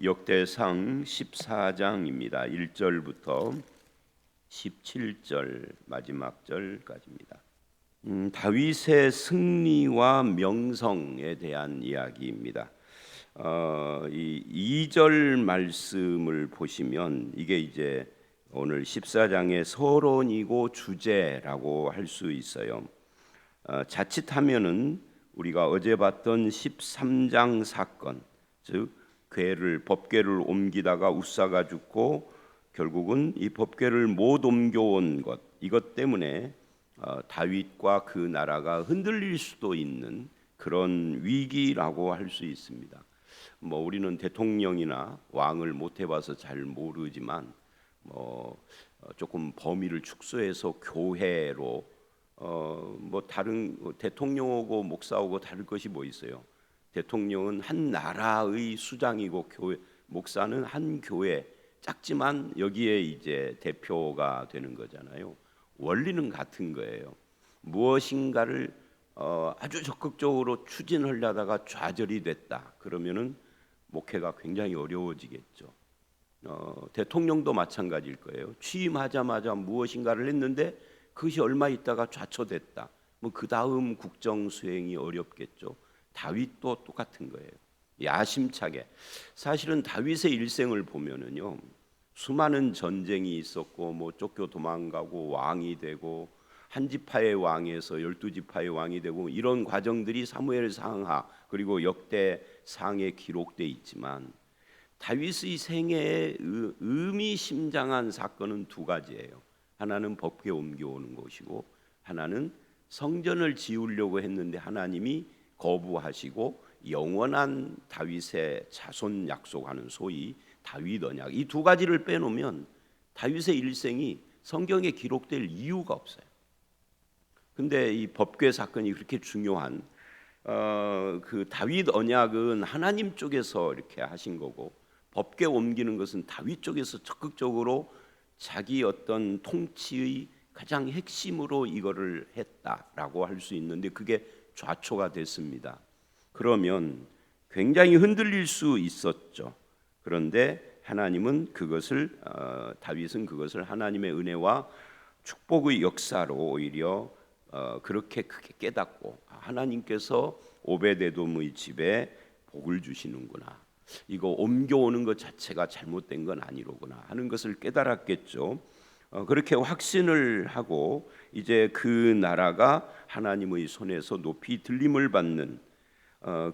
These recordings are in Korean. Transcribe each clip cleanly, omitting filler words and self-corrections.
역대상 14장입니다. 1절부터 17절 마지막 절까지입니다. 다윗의 승리와 명성에 대한 이야기입니다. 이 2절 말씀을 보시면 이게 이제 오늘 14장의 서론이고 주제라고 할 수 있어요. 자칫하면은 우리가 어제 봤던 13장 사건, 즉 법궤를 옮기다가 웃사가 죽고 결국은 이 법궤를 못 옮겨온 것, 이것 때문에 다윗과 그 나라가 흔들릴 수도 있는 그런 위기라고 할 수 있습니다. 우리는 대통령이나 왕을 못 해봐서 잘 모르지만 조금 범위를 축소해서 교회로 다른 대통령하고 목사하고 다를 것이 뭐 있어요? 대통령은 한 나라의 수장이고 목사는 한 교회, 작지만 여기에 이제 대표가 되는 거잖아요. 원리는 같은 거예요. 무엇인가를 아주 적극적으로 추진하려다가 좌절이 됐다. 그러면은 목회가 굉장히 어려워지겠죠. 대통령도 마찬가지일 거예요. 취임하자마자 무엇인가를 했는데 그것이 얼마 있다가 좌초됐다. 그 다음 국정 수행이 어렵겠죠. 다윗도 똑같은 거예요. 야심차게. 사실은 다윗의 일생을 보면은요, 수많은 전쟁이 있었고, 쫓겨 도망가고 왕이 되고, 한 지파의 왕에서 12지파의 왕이 되고, 이런 과정들이 사무엘상하 그리고 역대상에 기록돼 있지만, 다윗의 생애에 의미심장한 사건은 두 가지예요. 하나는 법궤 옮겨오는 것이고, 하나는 성전을 지으려고 했는데 하나님이 거부하시고 영원한 다윗의 자손 약속하는 소위 다윗 언약, 이 두 가지를 빼놓으면 다윗의 일생이 성경에 기록될 이유가 없어요. 근데 이 법궤 사건이 그렇게 중요한 그 다윗 언약은 하나님 쪽에서 이렇게 하신 거고, 법궤 옮기는 것은 다윗 쪽에서 적극적으로 자기 어떤 통치의 가장 핵심으로 이거를 했다라고 할 수 있는데 그게 좌초가 됐습니다. 그러면 굉장히 흔들릴 수 있었죠. 그런데 하나님은 다윗은 그것을 하나님의 은혜와 축복의 역사로 오히려 그렇게 크게 깨닫고, 하나님께서 오베데돔의 집에 복을 주시는구나, 이거 옮겨오는 것 자체가 잘못된 건 아니로구나 하는 것을 깨달았겠죠. 그렇게 확신을 하고 이제 그 나라가 하나님의 손에서 높이 들림을 받는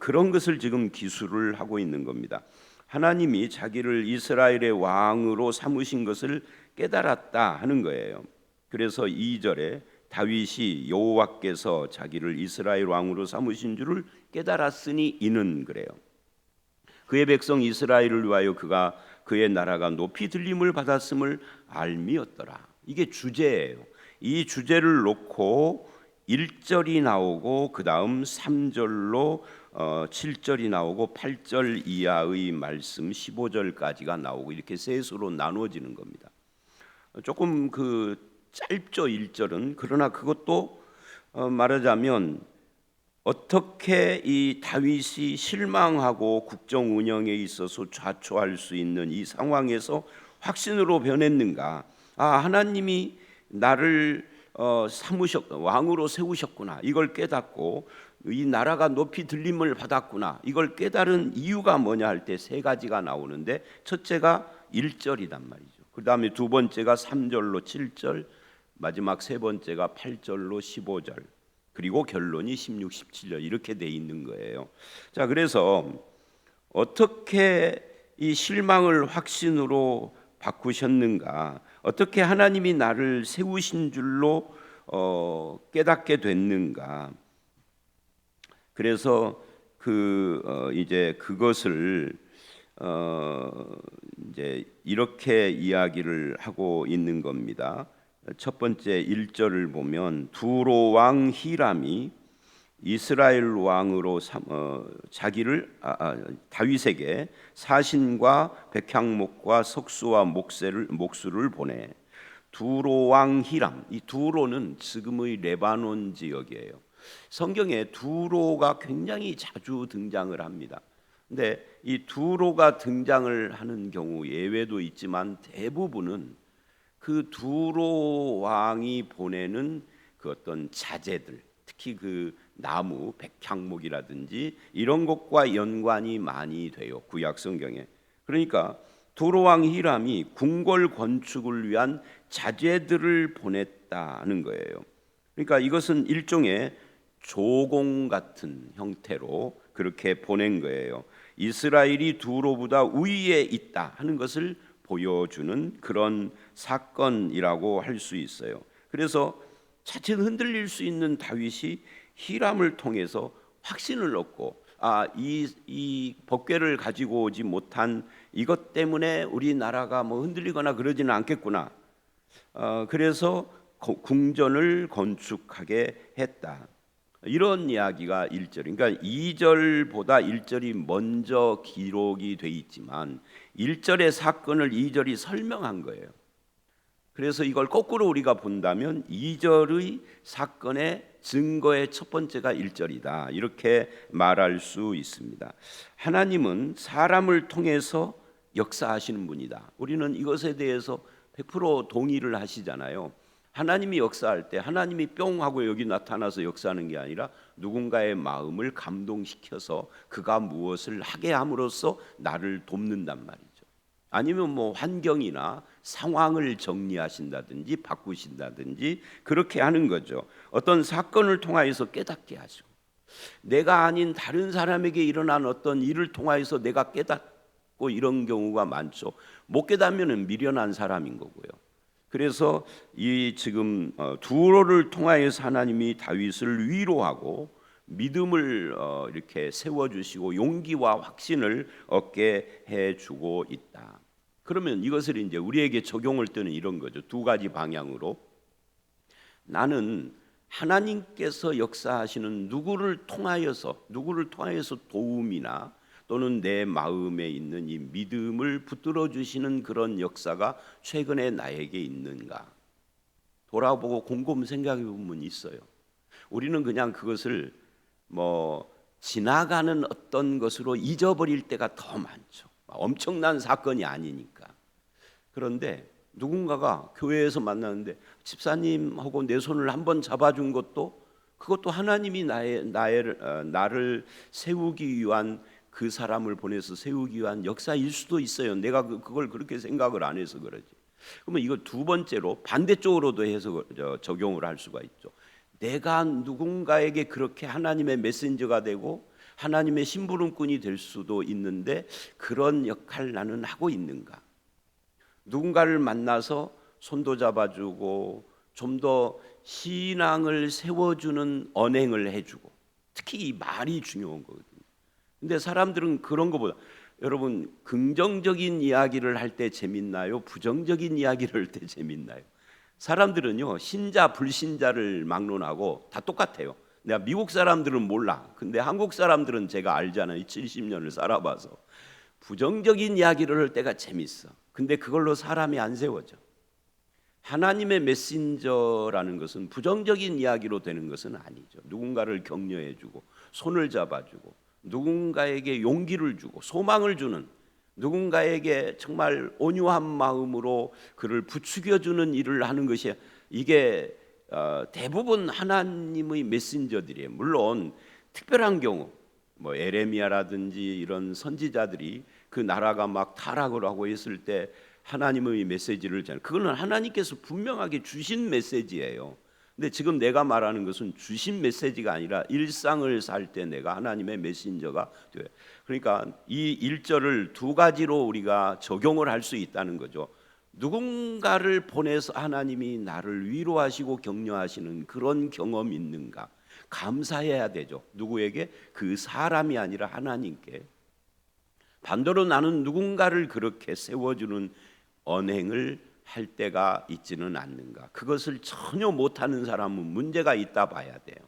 그런 것을 지금 기술을 하고 있는 겁니다. 하나님이 자기를 이스라엘의 왕으로 삼으신 것을 깨달았다 하는 거예요. 그래서 2절에 다윗이 여호와께서 자기를 이스라엘 왕으로 삼으신 줄을 깨달았으니 이는, 그래요. 그의 백성 이스라엘을 위하여 그의 나라가 높이 들림을 받았음을 알미었더라. 이게 주제예요. 이 주제를 놓고 1절이 나오고 그 다음 3절로 7절이 나오고 8절 이하의 말씀 15절까지가 나오고 이렇게 셋으로 나누어지는 겁니다. 조금 짧죠 1절은. 그러나 그것도 말하자면 어떻게 이 다윗이 실망하고 국정 운영에 있어서 좌초할 수 있는 이 상황에서 확신으로 변했는가? 하나님이 나를 왕으로 세우셨구나, 이걸 깨닫고 이 나라가 높이 들림을 받았구나, 이걸 깨달은 이유가 뭐냐 할 때 세 가지가 나오는데, 첫째가 1절이단 말이죠. 그 다음에 두 번째가 3절로 7절, 마지막 세 번째가 8절로 15절, 그리고 결론이 16, 17절 이렇게 돼 있는 거예요. 자, 그래서 어떻게 이 실망을 확신으로 바꾸셨는가? 어떻게 하나님이 나를 세우신 줄로 깨닫게 됐는가? 그래서 이제 그것을 이제 이렇게 이야기를 하고 있는 겁니다. 첫 번째 1절을 보면 두로 왕 히람이 이스라엘 왕으로 자기를 다윗에게 사신과 백향목과 석수와 목수를 보내. 두로 왕 히람, 이 두로는 지금의 레바논 지역이에요. 성경에 두로가 굉장히 자주 등장을 합니다. 근데 이 두로가 등장을 하는 경우 예외도 있지만 대부분은 그 두로 왕이 보내는 그 어떤 자재들, 특히 그 나무, 백향목이라든지 이런 것과 연관이 많이 돼요, 구약 성경에. 그러니까 두로 왕 히람이 궁궐 건축을 위한 자재들을 보냈다는 거예요. 그러니까 이것은 일종의 조공 같은 형태로 그렇게 보낸 거예요. 이스라엘이 두로보다 우위에 있다 하는 것을 보여주는 그런 사건이라고 할 수 있어요. 그래서 차츰 흔들릴 수 있는 다윗이 히람을 통해서 확신을 얻고 이 법궤를 가지고 오지 못한 이것 때문에 우리나라가 뭐 흔들리거나 그러지는 않겠구나. 그래서 궁전을 건축하게 했다. 이런 이야기가 1절. 그러니까 2절보다 1절이 먼저 기록이 돼 있지만 1절의 사건을 2절이 설명한 거예요. 그래서 이걸 거꾸로 우리가 본다면 2절의 사건의 증거의 첫 번째가 1절이다. 이렇게 말할 수 있습니다. 하나님은 사람을 통해서 역사하시는 분이다. 우리는 이것에 대해서 100% 동의를 하시잖아요. 하나님이 역사할 때 하나님이 뿅 하고 여기 나타나서 역사하는 게 아니라 누군가의 마음을 감동시켜서 그가 무엇을 하게 함으로써 나를 돕는단 말이죠. 아니면 뭐 환경이나 상황을 정리하신다든지 바꾸신다든지 그렇게 하는 거죠. 어떤 사건을 통하여서 깨닫게 하시고, 내가 아닌 다른 사람에게 일어난 어떤 일을 통하여서 내가 깨닫고, 이런 경우가 많죠. 못 깨닫으면 미련한 사람인 거고요. 그래서 이 지금 두로를 통하여서 하나님이 다윗을 위로하고 믿음을 이렇게 세워주시고 용기와 확신을 얻게 해주고 있다. 그러면 이것을 이제 우리에게 적용할 때는 이런 거죠. 두 가지 방향으로. 나는 하나님께서 역사하시는 누구를 통하여서 도움이나 또는 내 마음에 있는 이 믿음을 붙들어 주시는 그런 역사가 최근에 나에게 있는가? 돌아보고 곰곰 생각해 보면 있어요. 우리는 그냥 그것을 뭐 지나가는 어떤 것으로 잊어버릴 때가 더 많죠. 엄청난 사건이 아니니까. 그런데 누군가가 교회에서 만나는데 집사님하고 내 손을 한번 잡아준 것도, 그것도 하나님이 나를 세우기 위한, 그 사람을 보내서 세우기 위한 역사일 수도 있어요. 내가 그걸 그렇게 생각을 안 해서 그러지. 그러면 이거 두 번째로 반대쪽으로도 해서 적용을 할 수가 있죠. 내가 누군가에게 그렇게 하나님의 메신저가 되고 하나님의 심부름꾼이 될 수도 있는데 그런 역할 나는 하고 있는가? 누군가를 만나서 손도 잡아주고 좀 더 신앙을 세워주는 언행을 해주고, 특히 이 말이 중요한 거거든요. 근데 사람들은 그런 것보다, 여러분 긍정적인 이야기를 할 때 재밌나요? 부정적인 이야기를 할 때 재밌나요? 사람들은요 신자 불신자를 막론하고 다 똑같아요. 내가 미국 사람들은 몰라. 근데 한국 사람들은 제가 알잖아요. 70년을 살아봐서 부정적인 이야기를 할 때가 재밌어. 근데 그걸로 사람이 안 세워져. 하나님의 메신저라는 것은 부정적인 이야기로 되는 것은 아니죠. 누군가를 격려해주고 손을 잡아주고 누군가에게 용기를 주고 소망을 주는, 누군가에게 정말 온유한 마음으로 그를 부추겨주는 일을 하는 것이, 이게 대부분 하나님의 메신저들이에요. 물론 특별한 경우 뭐 에레미야라든지 이런 선지자들이 그 나라가 막 타락을 하고 있을 때 하나님의 메시지를 전하는, 그거는 하나님께서 분명하게 주신 메시지예요. 근데 지금 내가 말하는 것은 주신 메시지가 아니라 일상을 살 때 내가 하나님의 메신저가 돼요. 그러니까 이 1절을 두 가지로 우리가 적용을 할 수 있다는 거죠. 누군가를 보내서 하나님이 나를 위로하시고 격려하시는 그런 경험이 있는가? 감사해야 되죠. 누구에게? 그 사람이 아니라 하나님께. 반대로 나는 누군가를 그렇게 세워주는 언행을 할 때가 있지는 않는가? 그것을 전혀 못하는 사람은 문제가 있다 봐야 돼요.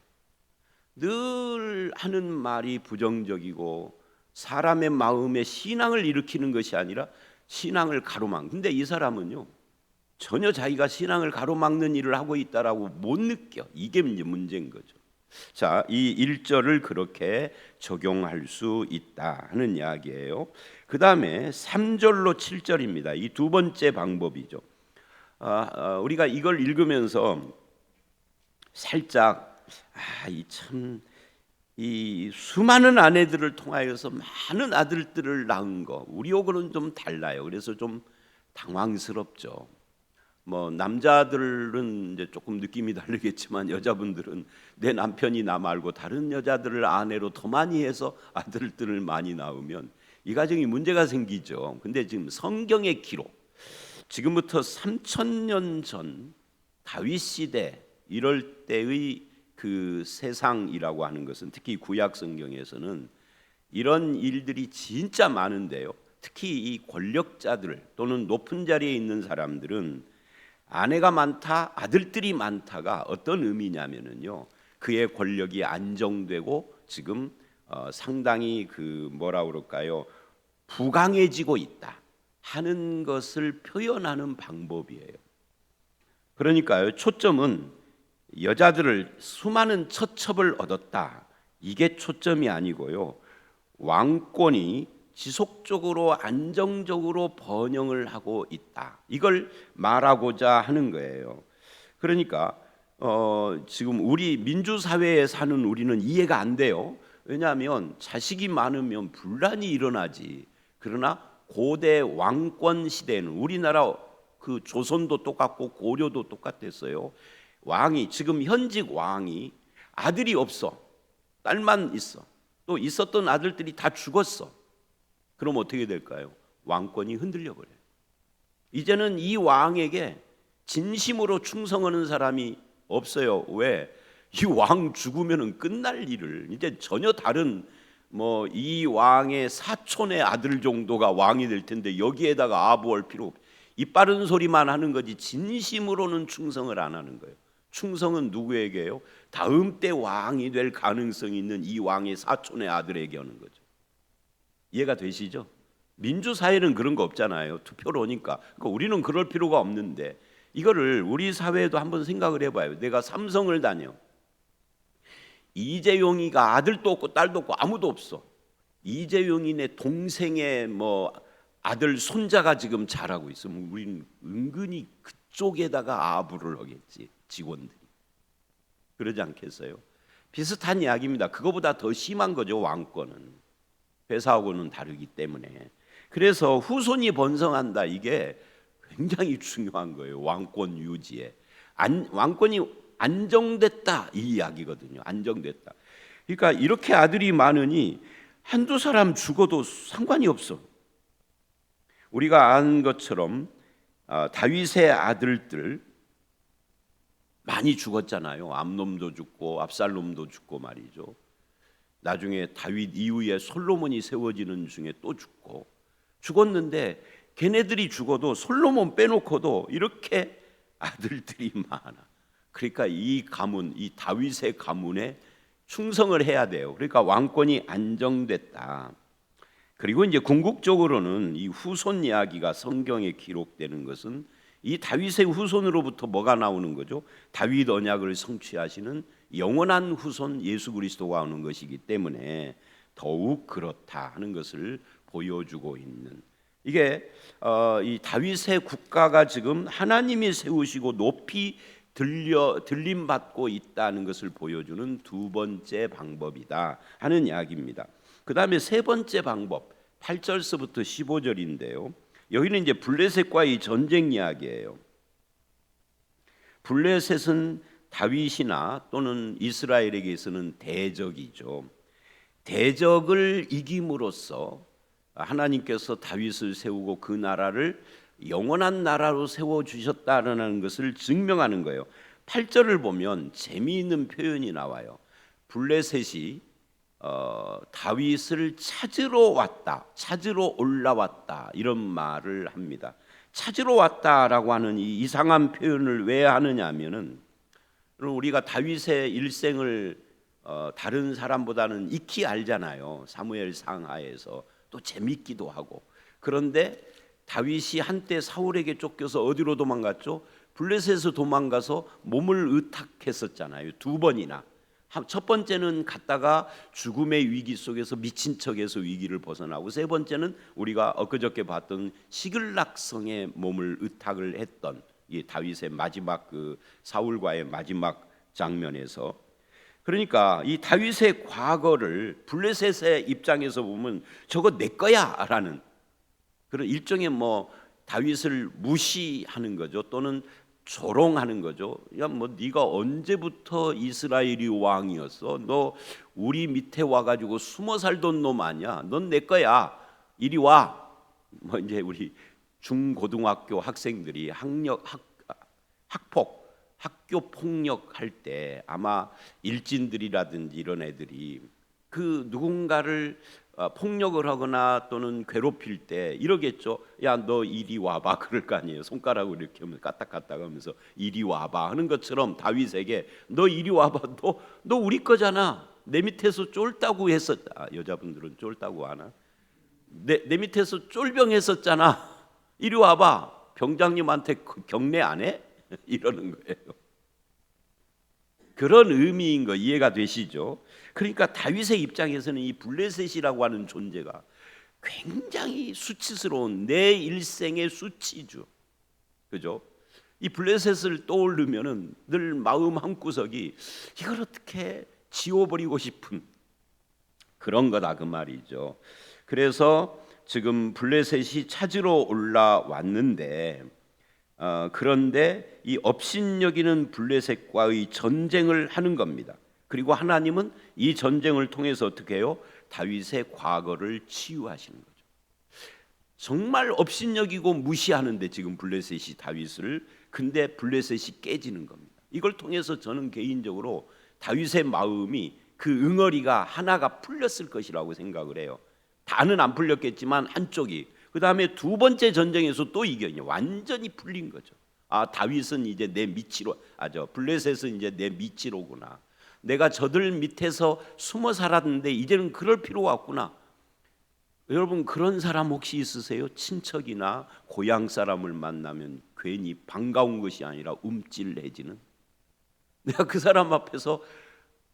늘 하는 말이 부정적이고 사람의 마음에 신앙을 일으키는 것이 아니라 신앙을 가로막. 근데 이 사람은요 전혀 자기가 신앙을 가로막는 일을 하고 있다라고 못 느껴. 이게 이제 문제인 거죠. 자, 이 1절을 그렇게 적용할 수 있다 하는 이야기예요. 그 다음에 3절로 7절입니다. 이 두 번째 방법이죠. 우리가 이걸 읽으면서 살짝 이 수많은 아내들을 통하여서 많은 아들들을 낳은 거 우리하고는 좀 달라요. 그래서 좀 당황스럽죠. 뭐 남자들은 이제 조금 느낌이 다르겠지만 여자분들은 내 남편이 나 말고 다른 여자들을 아내로 더 많이 해서 아들들을 많이 낳으면 이 가정이 문제가 생기죠. 근데 지금 성경의 기록, 지금부터 3000년 전 다윗 시대 이럴 때의 그 세상이라고 하는 것은, 특히 구약 성경에서는 이런 일들이 진짜 많은데요. 특히 이 권력자들 또는 높은 자리에 있는 사람들은 아내가 많다, 아들들이 많다가 어떤 의미냐면은요, 그의 권력이 안정되고 지금 상당히 그 뭐라 그럴까요, 부강해지고 있다 하는 것을 표현하는 방법이에요. 그러니까요, 초점은 여자들을 수많은 처첩을 얻었다, 이게 초점이 아니고요, 왕권이 지속적으로 안정적으로 번영을 하고 있다, 이걸 말하고자 하는 거예요. 그러니까 지금 우리 민주사회에 사는 우리는 이해가 안 돼요. 왜냐하면 자식이 많으면 분란이 일어나지. 그러나 고대 왕권 시대에는, 우리나라 그 조선도 똑같고 고려도 똑같았어요. 왕이, 지금 현직 왕이 아들이 없어, 딸만 있어, 또 있었던 아들들이 다 죽었어. 그럼 어떻게 될까요? 왕권이 흔들려 버려요. 이제는 이 왕에게 진심으로 충성하는 사람이 없어요. 왜? 이 왕 죽으면은 끝날 일을 이제 전혀 다른 뭐 이 왕의 사촌의 아들 정도가 왕이 될 텐데 여기에다가 아부할 필요 없. 이빠른 소리만 하는 거지 진심으로는 충성을 안 하는 거예요. 충성은 누구에게요? 다음 때 왕이 될 가능성이 있는 이 왕의 사촌의 아들에게 하는 거죠. 이해가 되시죠? 민주사회는 그런 거 없잖아요. 투표로 오니까. 그러니까 우리는 그럴 필요가 없는데, 이거를 우리 사회에도 한번 생각을 해봐요. 내가 삼성을 다녀. 이재용이가 아들도 없고 딸도 없고 아무도 없어. 이재용이 내 동생의 뭐 아들 손자가 지금 잘하고 있으면 우리는 은근히 그쪽에다가 아부를 하겠지, 직원들이. 그러지 않겠어요? 비슷한 이야기입니다. 그거보다 더 심한 거죠, 왕권은. 회사하고는 다르기 때문에. 그래서 후손이 번성한다, 이게 굉장히 중요한 거예요. 왕권 유지에. 왕권이 안정됐다, 이 이야기거든요. 안정됐다. 그러니까 이렇게 아들이 많으니 한두 사람 죽어도 상관이 없어. 우리가 아는 것처럼 다윗의 아들들 많이 죽었잖아요. 암놈도 죽고 압살롬도 죽고 말이죠. 나중에 다윗 이후에 솔로몬이 세워지는 중에 또 죽었는데, 걔네들이 죽어도 솔로몬 빼놓고도 이렇게 아들들이 많아. 그러니까 이 가문, 이 다윗의 가문에 충성을 해야 돼요. 그러니까 왕권이 안정됐다. 그리고 이제 궁극적으로는 이 후손 이야기가 성경에 기록되는 것은 이 다윗의 후손으로부터 뭐가 나오는 거죠? 다윗 언약을 성취하시는 영원한 후손 예수 그리스도가 오는 것이기 때문에 더욱 그렇다 하는 것을 보여주고 있는, 이게 이 다윗의 국가가 지금 하나님이 세우시고 높이 들림받고 있다는 것을 보여주는 두 번째 방법이다 하는 이야기입니다. 그 다음에 세 번째 방법, 8절서부터 15절인데요. 여기는 이제 블레셋과의 전쟁 이야기예요. 블레셋은 다윗이나 또는 이스라엘에게서는 대적이죠. 대적을 이김으로써 하나님께서 다윗을 세우고 그 나라를 영원한 나라로 세워주셨다는 것을 증명하는 거예요. 8절을 보면 재미있는 표현이 나와요. 블레셋이 다윗을 찾으러 왔다, 찾으러 올라왔다, 이런 말을 합니다. 찾으러 왔다라고 하는 이 이상한 표현을 왜 하느냐 하면은, 우리가 다윗의 일생을 다른 사람보다는 익히 알잖아요. 사무엘 상하에서. 또 재밌기도 하고. 그런데 다윗이 한때 사울에게 쫓겨서 어디로 도망갔죠? 블레셋에서 도망가서 몸을 의탁했었잖아요. 두 번이나. 첫 번째는 갔다가 죽음의 위기 속에서 미친 척해서 위기를 벗어나고, 세 번째는 우리가 엊그저께 봤던 시글락성에 몸을 의탁을 했던 이 다윗의 마지막 그 사울과의 마지막 장면에서, 그러니까 이 다윗의 과거를 블레셋의 입장에서 보면 저거 내 거야라는 그런 일종의 뭐 다윗을 무시하는 거죠. 또는 조롱하는 거죠. 야, 뭐 네가 언제부터 이스라엘이 왕이었어? 너 우리 밑에 와가지고 숨어 살던 놈 아니야? 넌 내 거야. 이리 와. 뭐 이제 우리 중고등학교 학생들이 학폭, 학교 폭력 할 때 아마 일진들이라든지 이런 애들이 그 누군가를 폭력을 하거나 또는 괴롭힐 때 이러겠죠. 야, 너 이리 와봐. 그럴 거 아니에요. 손가락으로 이렇게 하면 까딱까딱 하면서 이리 와봐 하는 것처럼 다윗에게 너 이리 와봐. 너 우리 거잖아. 내 밑에서 쫄다고 했었다. 여자분들은 쫄다고 하나? 내 밑에서 쫄병했었잖아. 이리 와봐. 병장님한테 경례 안 해? 이러는 거예요. 그런 의미인 거 이해가 되시죠? 그러니까 다윗의 입장에서는 이 블레셋이라고 하는 존재가 굉장히 수치스러운 내 일생의 수치죠. 그죠? 이 블레셋을 떠올르면은 늘 마음 한구석이 이걸 어떻게 지워버리고 싶은 그런 거다 그 말이죠. 그래서 지금 블레셋이 찾으러 올라왔는데 그런데 이 업신여기는 블레셋과의 전쟁을 하는 겁니다. 그리고 하나님은 이 전쟁을 통해서 어떻게 해요? 다윗의 과거를 치유하시는 거죠. 정말 업신여기고 무시하는데 지금 블레셋이 다윗을, 근데 블레셋이 깨지는 겁니다. 이걸 통해서 저는 개인적으로 다윗의 마음이 그 응어리가 하나가 풀렸을 것이라고 생각을 해요. 다는 안 풀렸겠지만 한쪽이. 그 다음에 두 번째 전쟁에서 또 이겨요. 완전히 풀린 거죠. 아, 다윗은 이제 내 밑으로, 블레셋은 이제 내 밑으로구나. 내가 저들 밑에서 숨어 살았는데 이제는 그럴 필요가 없구나. 여러분 그런 사람 혹시 있으세요? 친척이나 고향 사람을 만나면 괜히 반가운 것이 아니라 움찔해지는. 내가 그 사람 앞에서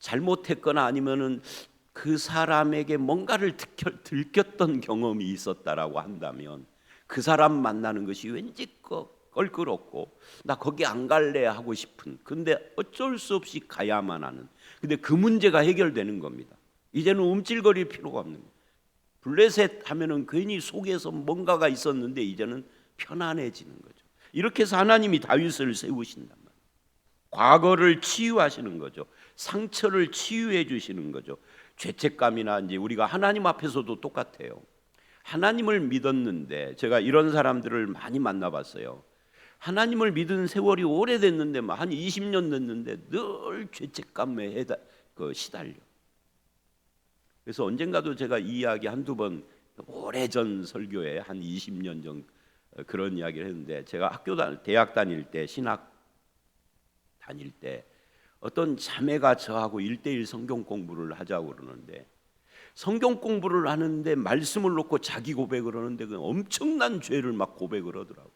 잘못했거나 아니면은 그 사람에게 뭔가를 들켰던 경험이 있었다라고 한다면 그 사람 만나는 것이 왠지 껄끄럽고 나 거기 안 갈래 하고 싶은, 근데 어쩔 수 없이 가야만 하는, 근데 그 문제가 해결되는 겁니다. 이제는 움찔거릴 필요가 없는 거예요. 블레셋 하면은 괜히 속에서 뭔가가 있었는데 이제는 편안해지는 거죠. 이렇게 해서 하나님이 다윗을 세우신단 말이에요. 과거를 치유하시는 거죠. 상처를 치유해 주시는 거죠. 죄책감이나 이제 우리가 하나님 앞에서도 똑같아요. 하나님을 믿었는데, 제가 이런 사람들을 많이 만나봤어요. 하나님을 믿은 세월이 오래됐는데 한 20년 됐는데 늘 죄책감에 시달려. 그래서 언젠가도 제가 이 이야기 한두 번, 오래전 설교에 한 20년 전 그런 이야기를 했는데, 제가 대학 다닐 때, 신학 다닐 때 어떤 자매가 저하고 1:1 성경 공부를 하자고 그러는데, 성경 공부를 하는데 말씀을 놓고 자기 고백을 하는데 그 엄청난 죄를 막 고백을 하더라고.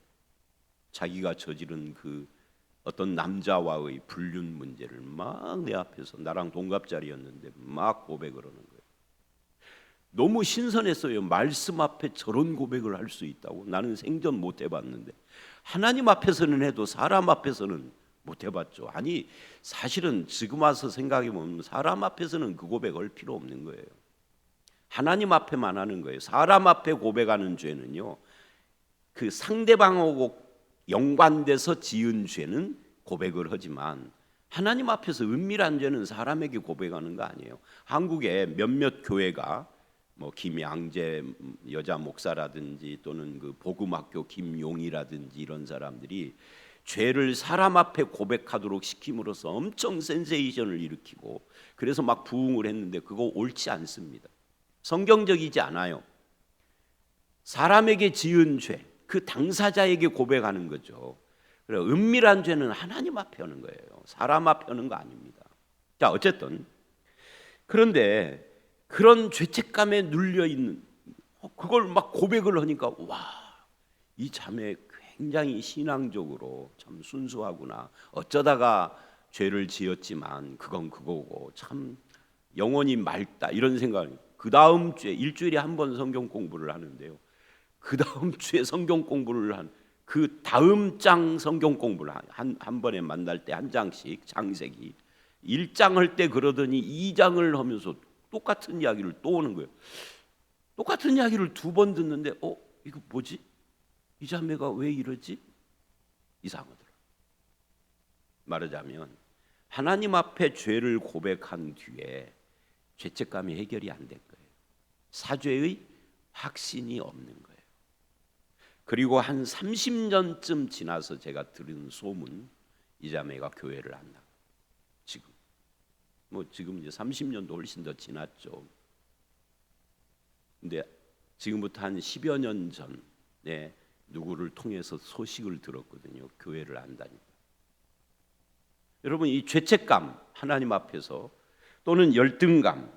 자기가 저지른 그 어떤 남자와의 불륜 문제를 막 내 앞에서, 나랑 동갑자리였는데 막 고백을 하는 거예요. 너무 신선했어요. 말씀 앞에 저런 고백을 할 수 있다고. 나는 생전 못 해봤는데, 하나님 앞에서는 해도 사람 앞에서는 못 해봤죠. 아니 사실은 지금 와서 생각해 보면 사람 앞에서는 그 고백할 필요 없는 거예요. 하나님 앞에만 하는 거예요. 사람 앞에 고백하는 죄는요, 그 상대방하고 연관돼서 지은 죄는 고백을 하지만 하나님 앞에서 은밀한 죄는 사람에게 고백하는 거 아니에요. 한국에 몇몇 교회가 뭐 김양재 여자 목사라든지 또는 그 복음학교 김용이라든지 이런 사람들이 죄를 사람 앞에 고백하도록 시킴으로써 엄청 센세이션을 일으키고 그래서 막 부흥을 했는데 그거 옳지 않습니다. 성경적이지 않아요. 사람에게 지은 죄, 그 당사자에게 고백하는 거죠. 그래서 은밀한 죄는 하나님 앞에 하는 거예요. 사람 앞에 하는 거 아닙니다. 자, 어쨌든 그런데 그런 죄책감에 눌려 있는 그걸 막 고백을 하니까 와, 이 자매 굉장히 신앙적으로 참 순수하구나. 어쩌다가 죄를 지었지만 그건 그거고 참 영혼이 맑다 이런 생각. 그 다음 주에 일주일에 한 번 성경 공부를 하는데요. 그 다음 주에 성경 공부를 그 다음 장 성경 공부를 한 번에 만날 때 한 장씩 장세기 1장 할 때 그러더니 2장을 하면서 똑같은 이야기를 또 오는 거예요. 똑같은 이야기를 2번 듣는데 이거 뭐지? 이 자매가 왜 이러지? 이상하더라. 말하자면 하나님 앞에 죄를 고백한 뒤에 죄책감이 해결이 안 된 거예요. 사죄의 확신이 없는 거예요. 그리고 한 30년쯤 지나서 제가 들은 소문, 이 자매가 교회를 한다. 지금 이제 30년도 훨씬 더 지났죠. 근데 지금부터 한 10여 년 전에 누구를 통해서 소식을 들었거든요. 교회를 안다니까. 여러분, 이 죄책감 하나님 앞에서 또는 열등감,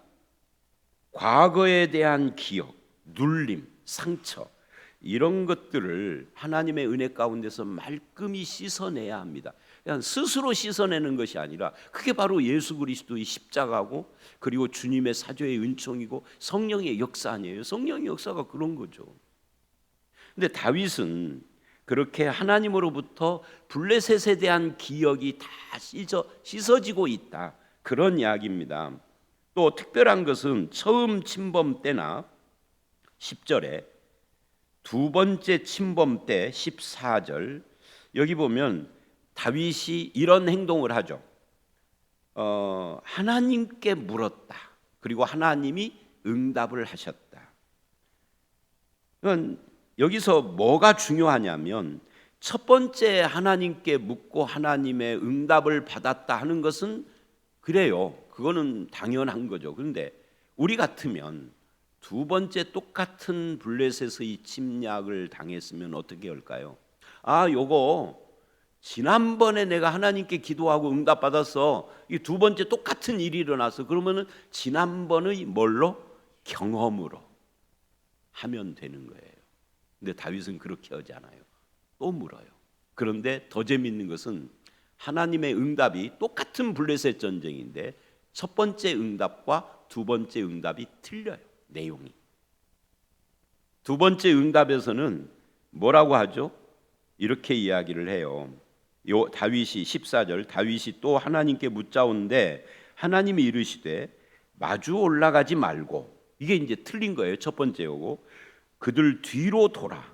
과거에 대한 기억, 눌림, 상처 이런 것들을 하나님의 은혜 가운데서 말끔히 씻어내야 합니다. 그냥 스스로 씻어내는 것이 아니라 그게 바로 예수 그리스도의 십자가고 그리고 주님의 사죄의 은총이고 성령의 역사 아니에요. 성령의 역사가 그런 거죠. 근데 다윗은 그렇게 하나님으로부터 블레셋에 대한 기억이 다 씻어지고 있다. 그런 이야기입니다. 또 특별한 것은 처음 침범 때나 10절에 두 번째 침범 때 14절 여기 보면 다윗이 이런 행동을 하죠. 하나님께 물었다. 그리고 하나님이 응답을 하셨다. 여기서 뭐가 중요하냐면 첫 번째 하나님께 묻고 하나님의 응답을 받았다 하는 것은 그래요. 그거는 당연한 거죠. 그런데 우리 같으면 두 번째 똑같은 블레셋의 침략을 당했으면 어떻게 할까요? 요거 지난번에 내가 하나님께 기도하고 응답 받았어. 이 두 번째 똑같은 일이 일어나서 그러면은 지난번의 뭘로? 경험으로 하면 되는 거예요. 근데 다윗은 그렇게 하지 않아요. 또 물어요. 그런데 더 재미있는 것은 하나님의 응답이 똑같은 블레셋 전쟁인데 첫 번째 응답과 두 번째 응답이 틀려요. 내용이. 두 번째 응답에서는 뭐라고 하죠? 이렇게 이야기를 해요. 다윗이 14절 다윗이 또 하나님께 묻자온데 하나님이 이르시되 마주 올라가지 말고 이게 이제 틀린 거예요. 첫 번째고 그들 뒤로 돌아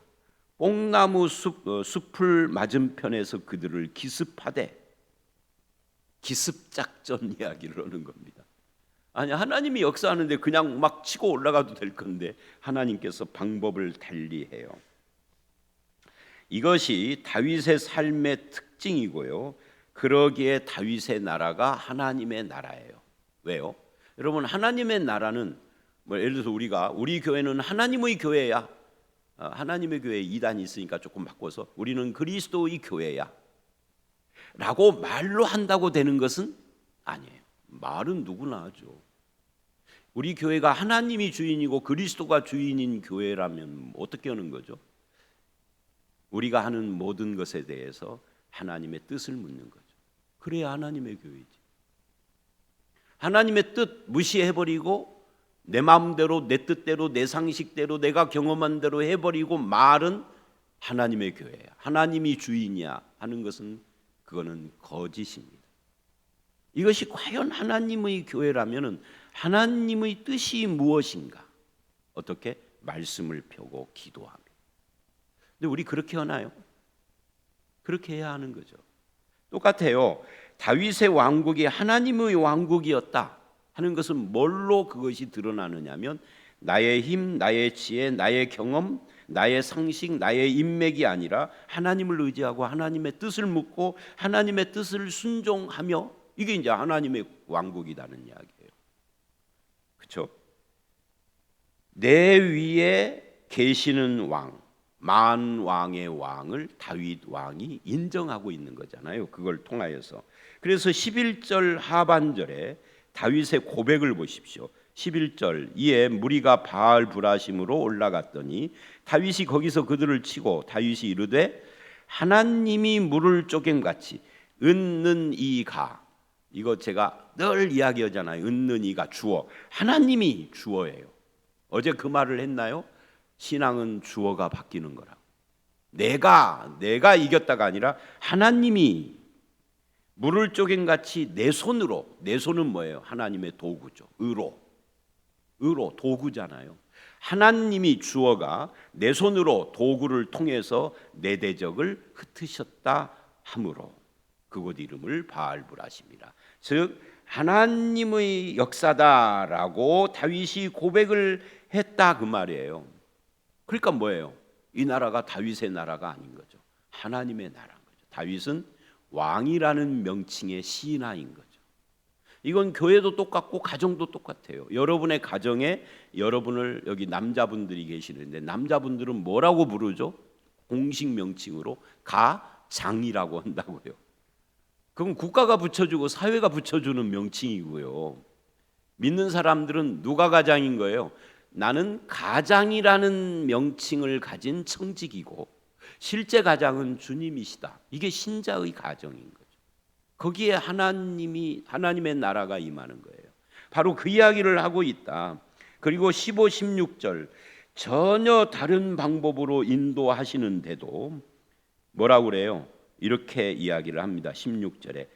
뽕나무 숲을 맞은편에서 그들을 기습하되 기습작전 이야기를 하는 겁니다. 아니 하나님이 역사하는데 그냥 막 치고 올라가도 될 건데 하나님께서 방법을 달리해요. 이것이 다윗의 삶의 특징이고요. 그러기에 다윗의 나라가 하나님의 나라예요. 왜요? 여러분 하나님의 나라는 예를 들어서 우리 교회는 하나님의 교회야. 하나님의 교회 2단이 있으니까 조금 바꿔서 우리는 그리스도의 교회야 라고 말로 한다고 되는 것은 아니에요. 말은 누구나 하죠. 우리 교회가 하나님이 주인이고 그리스도가 주인인 교회라면 어떻게 하는 거죠? 우리가 하는 모든 것에 대해서 하나님의 뜻을 묻는 거죠. 그래야 하나님의 교회지. 하나님의 뜻 무시해버리고 내 마음대로 내 뜻대로 내 상식대로 내가 경험한 대로 해버리고 말은 하나님의 교회야. 하나님이 주인이야 하는 것은 그거는 거짓입니다. 이것이 과연 하나님의 교회라면 하나님의 뜻이 무엇인가? 어떻게? 말씀을 펴고 기도하며. 근데 우리 그렇게 하나요? 그렇게 해야 하는 거죠. 똑같아요. 다윗의 왕국이 하나님의 왕국이었다 하는 것은 뭘로 그것이 드러나느냐면 나의 힘, 나의 지혜, 나의 경험, 나의 상식, 나의 인맥이 아니라 하나님을 의지하고 하나님의 뜻을 묻고 하나님의 뜻을 순종하며 이게 이제 하나님의 왕국이라는 이야기예요. 그렇죠? 내 위에 계시는 왕, 만왕의 왕을 다윗 왕이 인정하고 있는 거잖아요. 그걸 통하여서. 그래서 11절 하반절에 다윗의 고백을 보십시오. 11절 이에 무리가 바알 브라심으로 올라갔더니 다윗이 거기서 그들을 치고 다윗이 이르되 하나님이 물을 쪼갠같이 은는 이가 이거 제가 늘 이야기하잖아요. 얻는 이가 주어. 하나님이 주어예요. 어제 그 말을 했나요? 신앙은 주어가 바뀌는 거라고. 내가 이겼다가 아니라 하나님이 물을 쪼갠 같이 내 손으로, 내 손은 뭐예요? 하나님의 도구죠. 의로 도구잖아요. 하나님이 주어가 내 손으로 도구를 통해서 내 대적을 흩으셨다 함으로 그곳 이름을 바알브라십니다. 즉 하나님의 역사다라고 다윗이 고백을 했다 그 말이에요. 그러니까 뭐예요? 이 나라가 다윗의 나라가 아닌 거죠. 하나님의 나라인 거죠. 다윗은 왕이라는 명칭의 신하인 거죠. 이건 교회도 똑같고 가정도 똑같아요. 여러분의 가정에 여러분을 여기 남자분들이 계시는데 남자분들은 뭐라고 부르죠? 공식 명칭으로 가장이라고 한다고요. 그건 국가가 붙여주고 사회가 붙여주는 명칭이고요. 믿는 사람들은 누가 가장인 거예요? 나는 가장이라는 명칭을 가진 청직이고 실제 가장은 주님이시다. 이게 신자의 가정인 거죠. 거기에 하나님의 나라가 임하는 거예요. 바로 그 이야기를 하고 있다. 그리고 15, 16절 전혀 다른 방법으로 인도하시는데도 뭐라고 그래요? 이렇게 이야기를 합니다. 16절에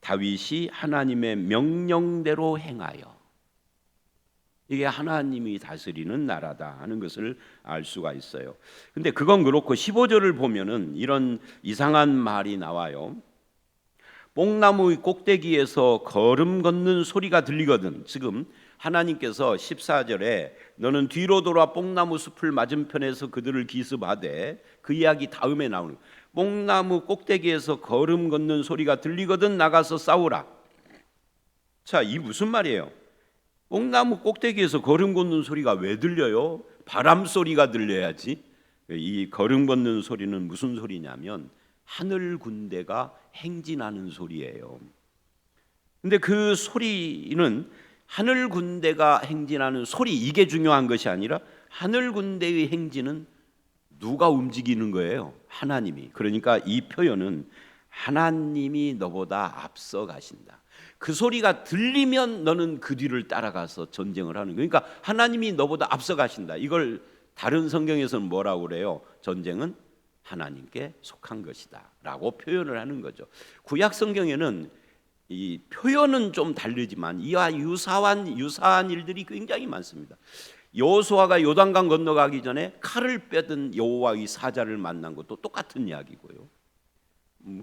다윗이 하나님의 명령대로 행하여. 이게 하나님이 다스리는 나라다 하는 것을 알 수가 있어요. 근데 그건 그렇고 15절을 보면은 이런 이상한 말이 나와요. 뽕나무의 꼭대기에서 걸음 걷는 소리가 들리거든. 지금 하나님께서 14절에 너는 뒤로 돌아 뽕나무 숲을 맞은편에서 그들을 기습하되 그 이야기 다음에 나오는 거예요. 뽕나무 꼭대기에서 걸음 걷는 소리가 들리거든 나가서 싸우라. 자, 이 무슨 말이에요? 뽕나무 꼭대기에서 걸음 걷는 소리가 왜 들려요? 바람 소리가 들려야지. 이 걸음 걷는 소리는 무슨 소리냐면 하늘 군대가 행진하는 소리예요. 근데 그 소리는 하늘 군대가 행진하는 소리 이게 중요한 것이 아니라 하늘 군대의 행진은 누가 움직이는 거예요? 하나님이. 그러니까 이 표현은 하나님이 너보다 앞서 가신다. 그 소리가 들리면 너는 그 뒤를 따라가서 전쟁을 하는 거예요. 그러니까 하나님이 너보다 앞서 가신다. 이걸 다른 성경에서는 뭐라고 그래요? 전쟁은 하나님께 속한 것이다 라고 표현을 하는 거죠. 구약 성경에는 이 표현은 좀 다르지만 이와 유사한 일들이 굉장히 많습니다. 여호수아가 요단강 건너가기 전에 칼을 빼든 여호와의 사자를 만난 것도 똑같은 이야기고요.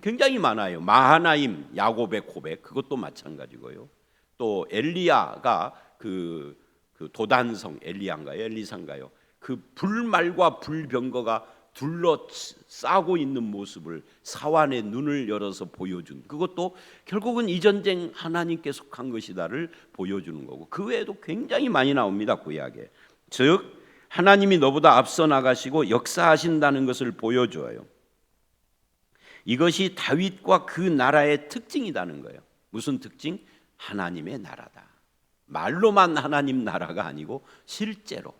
굉장히 많아요. 마하나임 야곱의 고백 그것도 마찬가지고요. 또 엘리야가 그 도단성 엘리산가요? 그 불말과 불병거가 둘러싸고 있는 모습을 사환의 눈을 열어서 보여준 그것도 결국은 이 전쟁 하나님께 속한 것이다를 보여주는 거고 그 외에도 굉장히 많이 나옵니다. 구약에. 즉 하나님이 너보다 앞서 나가시고 역사하신다는 것을 보여줘요. 이것이 다윗과 그 나라의 특징이라는 거예요. 무슨 특징? 하나님의 나라다. 말로만 하나님 나라가 아니고 실제로.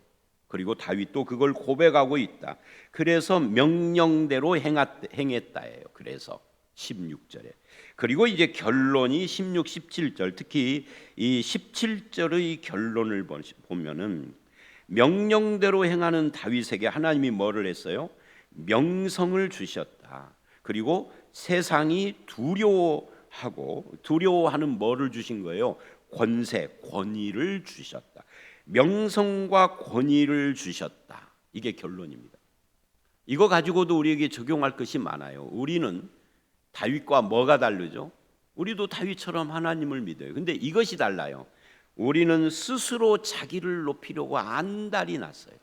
그리고 다윗도 그걸 고백하고 있다. 그래서 명령대로 행했다예요. 그래서 16절에. 그리고 이제 결론이 16, 17절 특히 이 17절의 결론을 보면은 명령대로 행하는 다윗에게 하나님이 뭐를 했어요? 명성을 주셨다. 그리고 세상이 두려워하는 뭐를 주신 거예요? 권세, 권위를 주셨다. 명성과 권위를 주셨다. 이게 결론입니다. 이거 가지고도 우리에게 적용할 것이 많아요. 우리는 다윗과 뭐가 다르죠? 우리도 다윗처럼 하나님을 믿어요. 근데 이것이 달라요. 우리는 스스로 자기를 높이려고 안달이 났어요.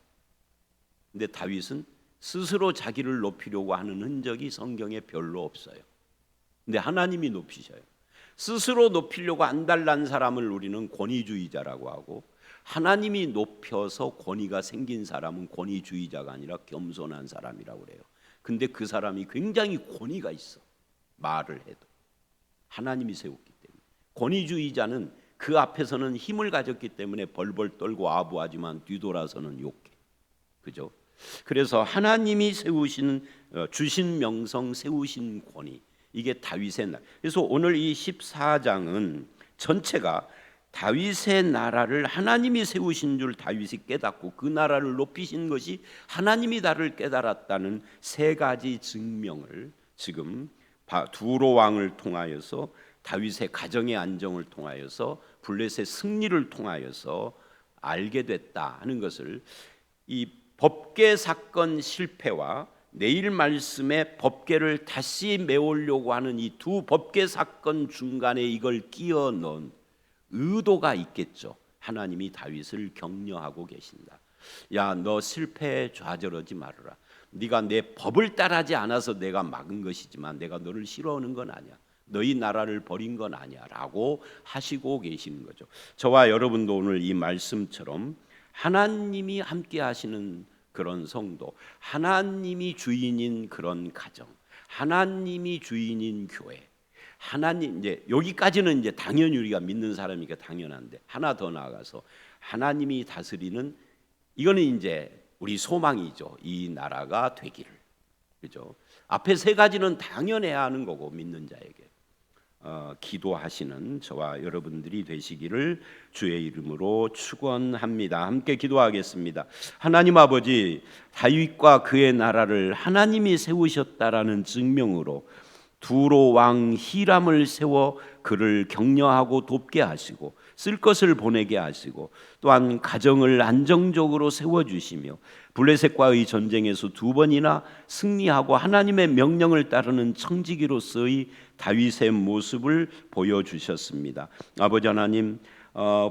근데 다윗은 스스로 자기를 높이려고 하는 흔적이 성경에 별로 없어요. 근데 하나님이 높이셔요. 스스로 높이려고 안달난 사람을 우리는 권위주의자라고 하고 하나님이 높여서 권위가 생긴 사람은 권위주의자가 아니라 겸손한 사람이라고 그래요. 근데 그 사람이 굉장히 권위가 있어. 말을 해도 하나님이 세웠기 때문에. 권위주의자는 그 앞에서는 힘을 가졌기 때문에 벌벌 떨고 아부하지만 뒤돌아서는 욕해. 그죠? 그래서 하나님이 주신 명성, 세우신 권위 이게 다윗의 나라. 그래서 오늘 이 14장은 전체가 다윗의 나라를 하나님이 세우신 줄 다윗이 깨닫고 그 나라를 높이신 것이 하나님이 다를 깨달았다는 세 가지 증명을 지금 두로 왕을 통하여서 다윗의 가정의 안정을 통하여서 블레셋의 승리를 통하여서 알게 됐다 하는 것을, 이 법궤 사건 실패와 내일 말씀에 법궤를 다시 메우려고 하는 이 두 법궤 사건 중간에 이걸 끼워 넣은 의도가 있겠죠. 하나님이 다윗을 격려하고 계신다. 야, 너 실패에 좌절하지 말아라. 네가 내 법을 따르지 않아서 내가 막은 것이지만 내가 너를 싫어하는 건 아니야. 너희 나라를 버린 건 아니야 라고 하시고 계시는 거죠. 저와 여러분도 오늘 이 말씀처럼 하나님이 함께 하시는 그런 성도, 하나님이 주인인 그런 가정, 하나님이 주인인 교회, 하나님, 이제 여기까지는 이제 당연히 우리가 믿는 사람이니까 당연한데, 하나 더 나아가서 하나님이 다스리는, 이거는 이제 우리 소망이죠. 이 나라가 되기를. 그죠? 앞에 세 가지는 당연해야 하는 거고, 믿는 자에게 기도하시는 저와 여러분들이 되시기를 주의 이름으로 축원합니다. 함께 기도하겠습니다. 하나님 아버지, 다윗과 그의 나라를 하나님이 세우셨다라는 증명으로 두로 왕 히람을 세워 그를 격려하고 돕게 하시고 쓸 것을 보내게 하시고, 또한 가정을 안정적으로 세워주시며 블레셋과의 전쟁에서 두 번이나 승리하고 하나님의 명령을 따르는 청지기로서의 다윗의 모습을 보여주셨습니다. 아버지 하나님,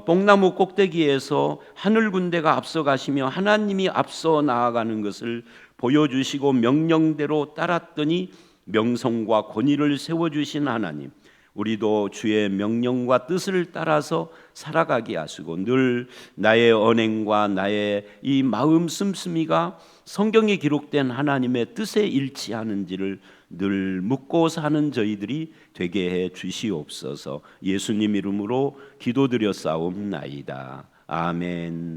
뽕나무 꼭대기에서 하늘 군대가 앞서가시며 하나님이 앞서 나아가는 것을 보여주시고 명령대로 따랐더니 명성과 권위를 세워주신 하나님, 우리도 주의 명령과 뜻을 따라서 살아가게 하시고 늘 나의 언행과 나의 이 마음 씀씀이가 성경에 기록된 하나님의 뜻에 일치하는지를 늘 묻고 사는 저희들이 되게 해 주시옵소서. 예수님 이름으로 기도드렸사옵나이다. 아멘.